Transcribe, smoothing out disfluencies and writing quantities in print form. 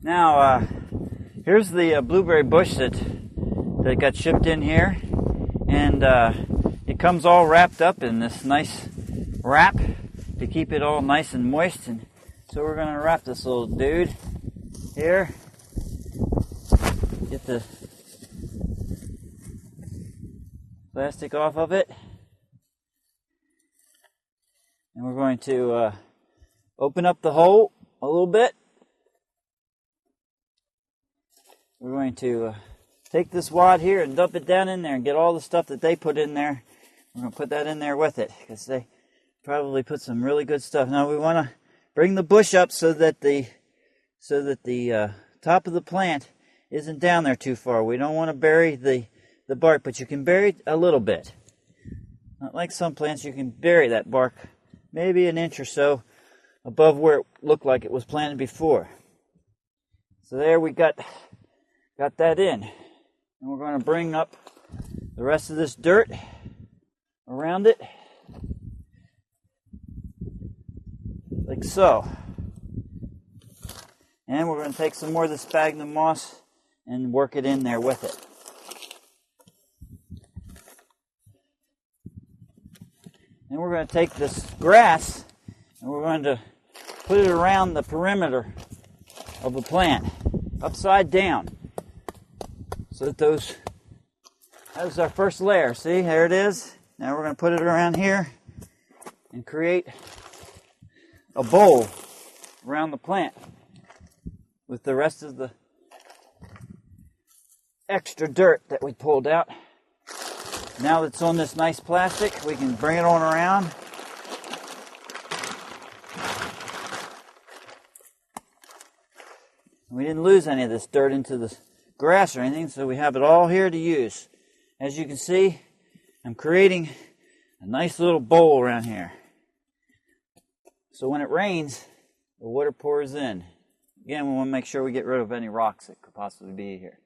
Now, here's the blueberry bush that got shipped in here, and it comes all wrapped up in this nice wrap to keep it all nice and moist. And so we're going to wrap this little dude here. Get the plastic off of it, and we're going to open up the hole a little bit. We're going to take this wad here and dump it down in there and get all the stuff that they put in there. We're going to put that in there with it because they probably put some really good stuff. Now we want to bring the bush up so that the top of the plant isn't down there too far. We don't want to bury the bark, but you can bury it a little bit. Not like some plants, you can bury that bark maybe an inch or so above where it looked like it was planted before. So there we got that in. And we're going to bring up the rest of this dirt around it, like so. And we're going to take some more of the sphagnum moss and work it in there with it. And we're going to take this grass and we're going to put it around the perimeter of the plant, upside down. So that that was our first layer. See, there it is. Now we're going to put it around here and create a bowl around the plant with the rest of the extra dirt that we pulled out. Now that it's on this nice plastic, we can bring it on around. We didn't lose any of this dirt into the grass or anything, so we have it all here to use. As you can see, I'm creating a nice little bowl around here. So when it rains, the water pours in. Again, we want to make sure we get rid of any rocks that could possibly be here.